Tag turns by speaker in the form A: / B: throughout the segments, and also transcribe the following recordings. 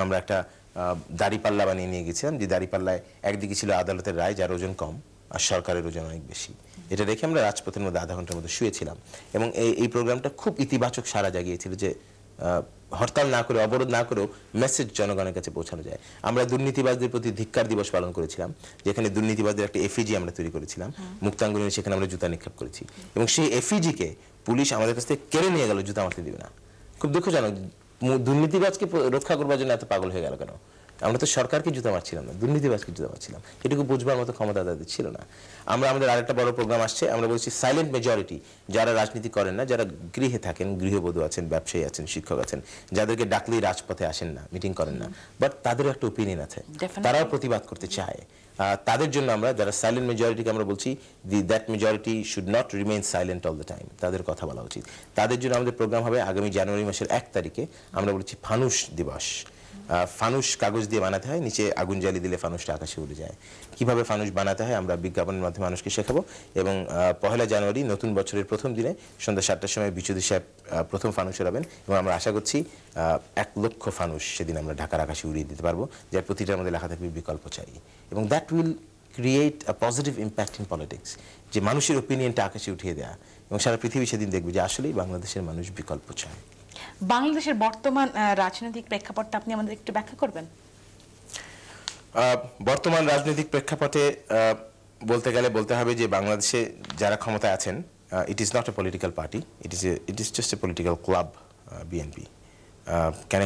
A: আমরা একটা দাড়িপাল্লা বানিয়ে নিয়ে গেছিলাম, যে দাড়িপাল্লায় একদিকে ছিল আদালতের রায় যার ওজন কম আর সরকারের ওজন অনেক বেশি। এটা রেখে আমরা রাজপথের মধ্যে আধা ঘন্টার মধ্যে শুয়েছিলাম এবং এই প্রোগ্রামটা খুব ইতিবাচক সাড়া জাগিয়েছিল যে হরতাল না করে, অবরোধ না করেও মেসেজ জনগণের কাছে পৌঁছানো যায়। আমরা দুর্নীতিবাজদের প্রতি ধিক্কার দিবস পালন করেছিলাম, যেখানে দুর্নীতিবাজদের একটা এফিজি আমরা তৈরি করেছিলাম, মুক্তাঙ্গনে সেখানে আমরা জুতা নিক্ষেপ করেছি এবং সেই এফিজিকে পুলিশ আমাদের কাছ থেকে কেড়ে নিয়ে গেল, জুতা মারতে দিবে না। খুব দুঃখজনক, দুর্নীতিবাজকে রক্ষা করবার জন্য এত পাগল হয়ে গেল কেন? আমরা তো সরকারকে জুতা মারছিলাম না, দুর্নীতিবাজকে জুতা মারছিলাম। এটুকু বুঝবার মতো ক্ষমতা তাদের ছিল না। আমাদের আরেকটা বড় প্রোগ্রাম আসছে, আমরা বলছি সাইলেন্ট মেজরিটি, যারা রাজনীতি করেন না, যারা গৃহে থাকেন, গৃহবধূ আছেন, ব্যবসায়ী আছেন, শিক্ষক আছেন, যাদেরকে ডাকলেই রাজপথে আসেন না, মিটিং করেন না, বাট তাদেরও একটা ওপিনিয়ন আছে, তারাও প্রতিবাদ করতে চায়। তাদের জন্য আমরা যারা সাইলেন্ট মেজরিটিকে আমরা বলছি that majority should not remain silent all the time, তাদের কথা বলা উচিত। তাদের জন্য আমাদের প্রোগ্রাম হবে আগামী জানুয়ারি মাসের 1 তারিখে। আমরা বলছি ফানুস দিবস। ফানুস কাগজ দিয়ে বানাতে হয়, নিচে আগুন জ্বালিয়ে দিলে ফানুসটা আকাশে উড়ে যায়। কিভাবে ফানুস বানাতে হয় আমরা বিজ্ঞাপনের মাধ্যমে মানুষকে শেখাবো এবং 1 জানুয়ারি নতুন বছরের প্রথম দিনে সন্ধ্যা 7টার সময় বিচুদি সাহেব প্রথম ফানুস উড়াবেন এবং আমরা আশা করছি 1 লক্ষ ফানুস সেদিন আমরা ঢাকার আকাশে উড়িয়ে দিতে পারবো, যার প্রতিটার মধ্যে লেখা থাকবে বিকল্প চাই। এবং that will create a positive impact in politics, যে মানুষের ওপিনিয়নটা আকাশে উঠিয়ে দেওয়া এবং সারা পৃথিবী সেদিন দেখবে যে আসলেই বাংলাদেশের মানুষ বিকল্প চায়।
B: বাংলাদেশের বর্তমান রাজনৈতিক প্রেক্ষাপটটা আপনি আমাদের একটু ব্যাখ্যা করবেন?
A: বর্তমান রাজনৈতিক প্রেক্ষাপটে বলতে গেলে বলতে হবে যে বাংলাদেশে যারা ক্ষমতায় আছেন, it is not a political party, it is just a political club, BNP. কেন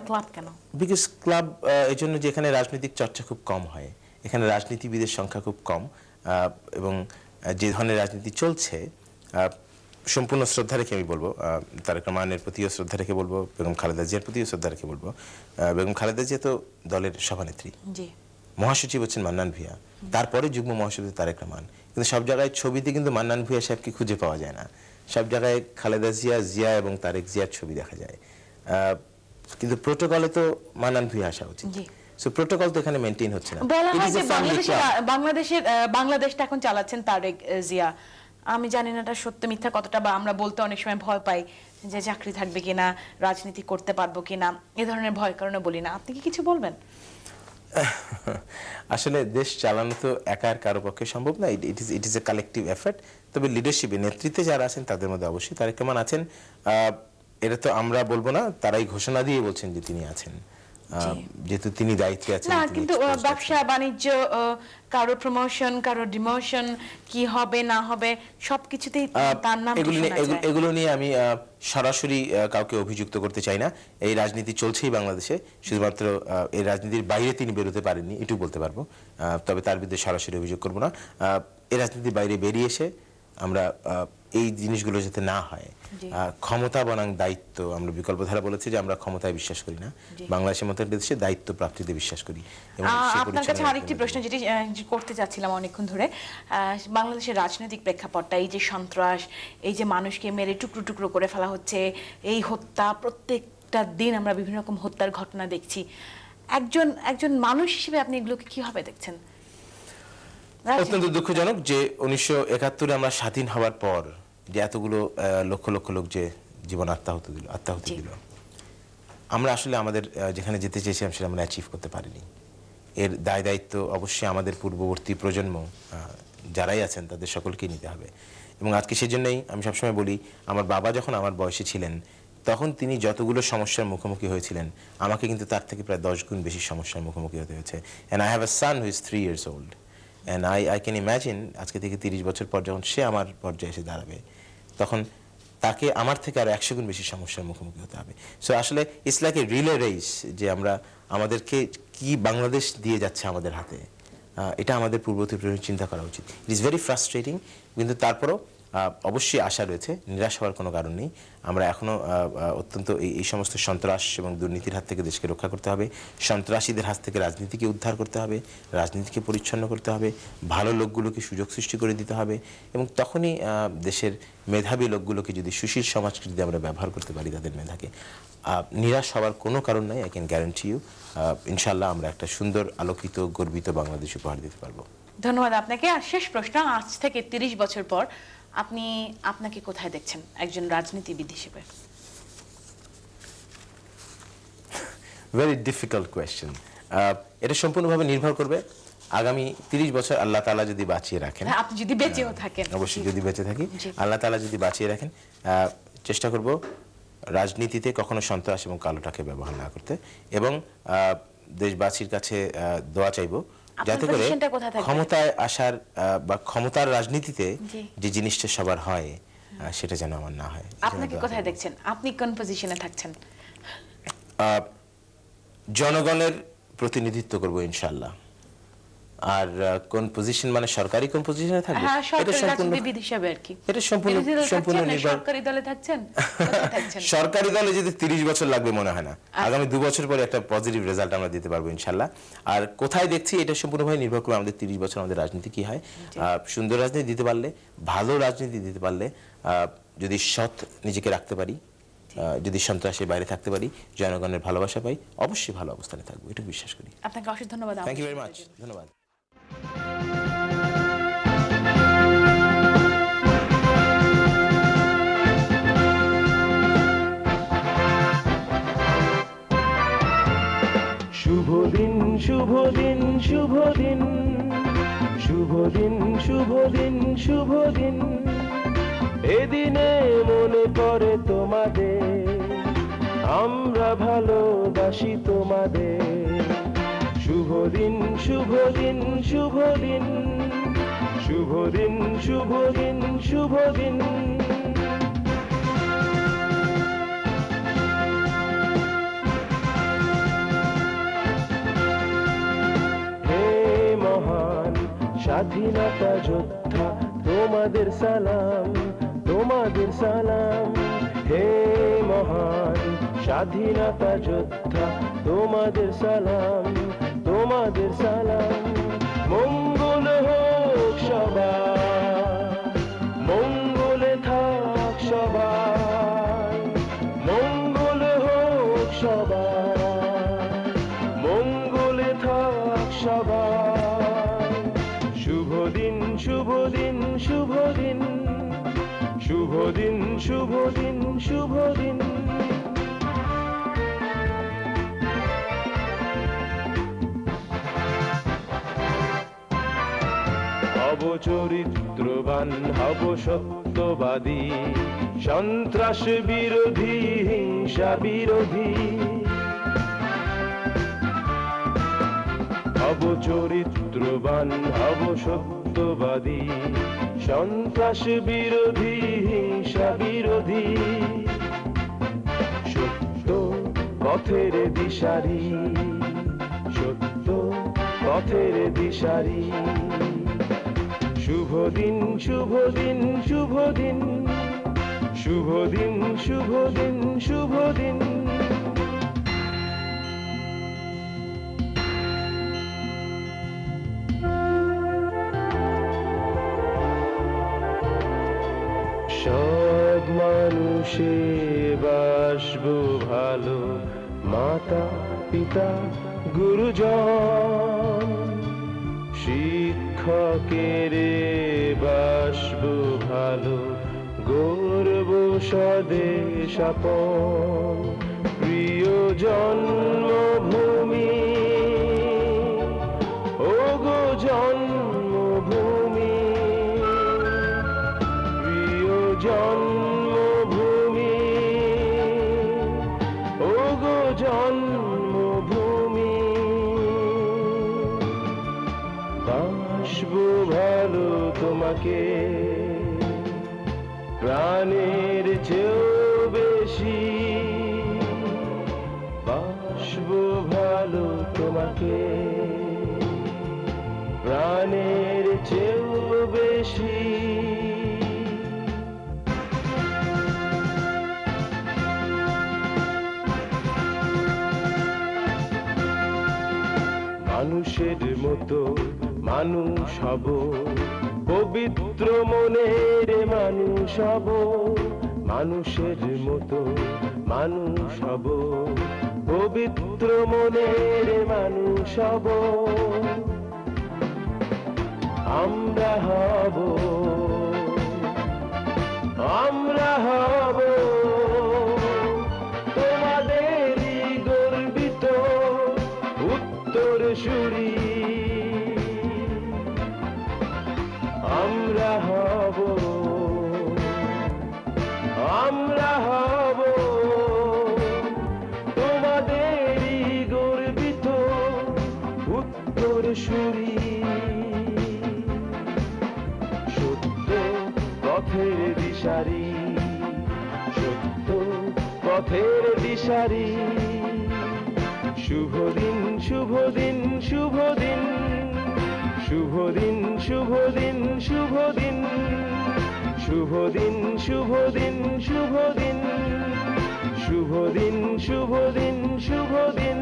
A: ক্লাব? কেন? বিকজ ক্লাব এই জন্য যে এখানে রাজনৈতিক চর্চা খুব কম হয়, এখানে রাজনীতিবিদের সংখ্যা খুব কম এবং যে ধরনের রাজনীতি চলছে, সম্পূর্ণ শ্রদ্ধা রেখে আমি বলবো, তারেক রহমানের প্রতিও শ্রদ্ধা রেখে বলবো, বেগম খালেদা জিয়ার প্রতিও শ্রদ্ধা রেখে বলবো। বেগম খালেদা জিয়া তো দলের সভানেত্রী, মহাসচিব হচ্ছেন মান্নান ভূঁইয়া, তারপরে যুগ্ম মহাসচিব তারেক রহমান, কিন্তু সব জায়গায় ছবিতে কিন্তু মান্নান ভূঁইয়া সাহেবকে খুঁজে পাওয়া যায় না। সব জায়গায় খালেদা জিয়া এবং তারেক জিয়ার ছবি দেখা যায়, কিন্তু প্রোটোকলে তো মান্নান ভূঁইয়া আসা উচিত। সো প্রোটোকল তো এখানে মেইনটেইন হচ্ছে না।
B: বাংলাদেশটা এখন চালাচ্ছেন তারেক জিয়া। আমি জানি না এটা সত্য মিথ্যা কতটা, বা আমরা বলতে অনেক সময় ভয় পাই যে চাকরি থাকবে কিনা, রাজনীতি করতে পারবো কিনা, এ ধরনের ভয় কারণে বলি না। আপনি কি কিছু বলবেন?
A: আসলে দেশ চালানো তো একার কারো পক্ষে সম্ভব না, it is a collective effort. তবে লিডারশিপে, নেতৃত্বে যারা আছেন তাদের মধ্যে অবশ্যই তারেক রহমান আছেন, এটা তো আমরা বলবো না, তারাই ঘোষণা দিয়ে বলছেন যে তিনি আছেন, যেহেতু তিনি দায়িত্বে আছেন।
B: না, কিন্তু ব্যবসা বাণিজ্য, কারো প্রমোশন, কারো ডিমোশন, কি হবে না হবে সবকিছুতেই তার নাম শোনা যায়।
A: এগুলো নিয়ে আমি সরাসরি কাউকে অভিযুক্ত করতে চাই না। এই রাজনীতি চলছেই বাংলাদেশে, শুধুমাত্র এই রাজনীতির বাইরে তিনি বেরোতে পারেননি এটুকু বলতে পারবো, তবে তার বিরুদ্ধে সরাসরি অভিযোগ করবো না। এই রাজনীতির বাইরে বেরিয়ে এসে আমরা এই জিনিসগুলো যাতে না হয়, ক্ষমতা বনাম দায়িত্ব, আমরা বিকল্প ধারা বলেছি যে আমরা ক্ষমতায় বিশ্বাস করি না, বাংলাদেশের মতো দেশে দায়িত্ব প্রাপ্তিতে বিশ্বাস করি।
B: আপনার কাছে আরেকটি প্রশ্ন যেটি করতে চাচ্ছিলাম অনেকক্ষণ ধরে, বাংলাদেশের রাজনৈতিক প্রেক্ষাপটটা, এই যে সন্ত্রাস, এই যে মানুষকে মেরে টুকরো টুকরো করে ফেলা হচ্ছে, এই হত্যা, প্রত্যেকটা দিন আমরা বিভিন্ন রকম হত্যার ঘটনা দেখছি, একজন মানুষ হিসেবে আপনি এগুলোকে কিভাবে দেখছেন?
A: অত্যন্ত দুঃখজনক যে 1971-এ আমরা স্বাধীন হওয়ার পর যে এতগুলো লক্ষ লক্ষ লোক যে জীবন আত্মাহুতি দিল, আমরা আসলে আমাদের যেখানে যেতে চেয়েছিলাম সেটা আমরা অ্যাচিভ করতে পারিনি। এর দায় দায়িত্ব অবশ্যই আমাদের পূর্ববর্তী প্রজন্ম যারাই আছেন তাদের সকলকেই নিতে হবে। এবং আজকে সেজন্যই আমি সবসময় বলি, আমার বাবা যখন আমার বয়সে ছিলেন তখন তিনি যতগুলো সমস্যার মুখোমুখি হয়েছিলেন, আমাকে কিন্তু তার থেকে প্রায় 10 গুণ বেশি সমস্যার মুখোমুখি হতে হয়েছে। And I have a son who is 3 years old, and I can imagine আজকে থেকে 30 বছর পর যখন সে আমার পর্যায়ে এসে দাঁড়াবে, তখন তাকে আমার থেকে আরো 100 গুণ বেশি সমস্যার মুখোমুখি হতে হবে। সো আসলে it's like a relay race, যে আমাদেরকে কি বাংলাদেশ দিয়ে যাচ্ছে আমাদের হাতে, এটা আমাদের পূর্ববর্তী চিন্তা করা উচিত। ইট ইজ ভেরি ফ্রাস্ট্রেটিং, কিন্তু তারপরও অবশ্যই আশা রয়েছে, নিরাশ হওয়ার কোনো কারণ নেই। আমরা এখনো অত্যন্ত এই সমস্ত সন্ত্রাস এবং দুর্নীতির হাত থেকে দেশকে রক্ষা করতে হবে, সন্ত্রাসীদের হাত থেকে রাজনীতিকে উদ্ধার করতে হবে, রাজনীতিকে পরিচ্ছন্ন করতে হবে, ভালো লোকগুলোকে সুযোগ সৃষ্টি করে দিতে হবে, এবং তখনই দেশের মেধাবী লোকগুলোকে যদি সুশীল সমাজকে যদি আমরা ব্যবহার করতে পারি, তাদের মেধাকে, নিরাশ হওয়ার কোনো কারণ নাই। আই ক্যান গ্যারান্টি ইউ, ইনশাল্লাহ আমরা একটা সুন্দর, আলোকিত, গর্বিত বাংলাদেশ উপহার দিতে পারবো।
B: ধন্যবাদ আপনাকে। আর শেষ প্রশ্ন, আজ থেকে 30 বছর পর আপনাকে কোথায় দেখছেন একজন রাজনীতিবিদ হিসেবে?
A: Very difficult question. এটা সম্পূর্ণভাবে নির্ভর করবে আগামী 30 বছর আল্লাহ তাআলা যদি বাঁচিয়ে রাখেন,
B: আপনি যদি বেঁচেও থাকেন,
A: অবশ্যই যদি বেঁচে থাকি, আল্লাহ তাআলা যদি বাঁচিয়ে রাখেন, চেষ্টা করব রাজনীতিতে কখনো সন্ত্রাস এবং কালো টাকা ব্যবহার না করতে, এবং দেশবাসীর কাছে দোয়া চাইব যাতে করে ক্ষমতায় আসার বা ক্ষমতার রাজনীতিতে যে জিনিসটা সবার হয় সেটা যেন আমার না হয়।
B: আপনাকে কোথায় দেখছেন, আপনি কোন পজিশনে থাকছেন?
A: জনগণের প্রতিনিধিত্ব করব ইনশাআল্লাহ। আর কোন পজিশন মানে সরকারি কোন পজিশনে থাকবে,
B: এটা সম্পূর্ণ হিসাবে আর কি,
A: এটা সম্পূর্ণ নির্ভর।
B: সরকারি দলে থাকছেন,
A: সরকারি দলে যদি 30 বছর লাগবে মনে হয় না, আগামী 2 বছর পরে একটা পজিটিভ রেজাল্ট আমরা দিতে পারবো ইনশাআল্লাহ। আর কোথায় দেখছি এটা সম্পূর্ণভাবে নির্ভর করে আমাদের 30 বছর আমাদের রাজনীতি কি হয়। সুন্দর রাজনীতি দিতে পারলে, ভালো রাজনীতি দিতে পারলে, যদি সৎ নিজেকে রাখতে পারি, যদি সন্ত্রাসের বাইরে থাকতে পারি, জনগণের ভালোবাসা পাই, অবশ্যই ভালো অবস্থানে থাকবো, এটা বিশ্বাস করি।
B: আপনাকে অশেষ ধন্যবাদ।
A: Thank you very much. ধন্যবাদ।
C: শুভ দিন শুভ দিন শুভ দিন শুভ দিন শুভ দিন শুভ দিন, এদিনে মনে পড়ে তোমাদের, আমরা ভালোবাসি তোমাদের। শুভ দিন শুভ দিন শুভ দিন শুভ দিন শুভ দিন শুভ দিন। হে মহান স্বাধীনতা যোদ্ধা, তোমাদের সালাম, তোমাদের সালাম। হে মহান স্বাধীনতা যোদ্ধা, তোমাদের সালাম, তোমাদের সালাম। মঙ্গল হোক সবার, মঙ্গলে থাক সবাই, মঙ্গল হোক সবার, মঙ্গলে থাক সবাই। শুভ দিন শুভ দিন শুভ দিন শুভ দিন শুভ দিন শুভ দিন। হব চরিত্রবান, হব সত্যবাদী, সন্ত্রাস বিরোধী, হিংসা বিরোধী। হব চরিত্রবান, হব সত্যবাদী, সন্ত্রাস বিরোধী, হিংসা বিরোধী। সত্য পথের দিশারি, সত্য পথের দিশারি। শুভ দিন শুভ দিন শুভ দিন শুভ দিন শুভ দিন শুভ দিন। সব মানুষে বাসবো ভালো, মাতা পিতা গুরুজন, শিক্ষকের বাসবো ভালো, গর্ব স্বদেশ আপন। প্রিয় জন্মভূমি, ওগো জন্মভূমি, প্রিয় জন্মভূমি, ওগো জন্মভূমি। বাসবো ভালো তোমাকে, প্রাণের চেয়েও বেশি। বাসবো ভালো তোমাকে, প্রাণের চেয়েও বেশি। মানুষের মতো মানুষ হব, পবিত্র মনের মানুষ হব। মানুষের মতো মানুষ হব, পবিত্র মনের মানুষ হব। আমরা হব, আমরা হব তোমাদেরই গর্বিত আমরা হব তোমাদেরই গর্বিত উত্তরসূরি। সত্য পথের দিশারি, সত্য পথের দিশারি। শুভ দিন শুভ দিন শুভ দিন, শুভ দিন শুভ দিন শুভ দিন, শুভ দিন শুভ দিন শুভ দিন, শুভ দিন শুভ দিন শুভ দিন।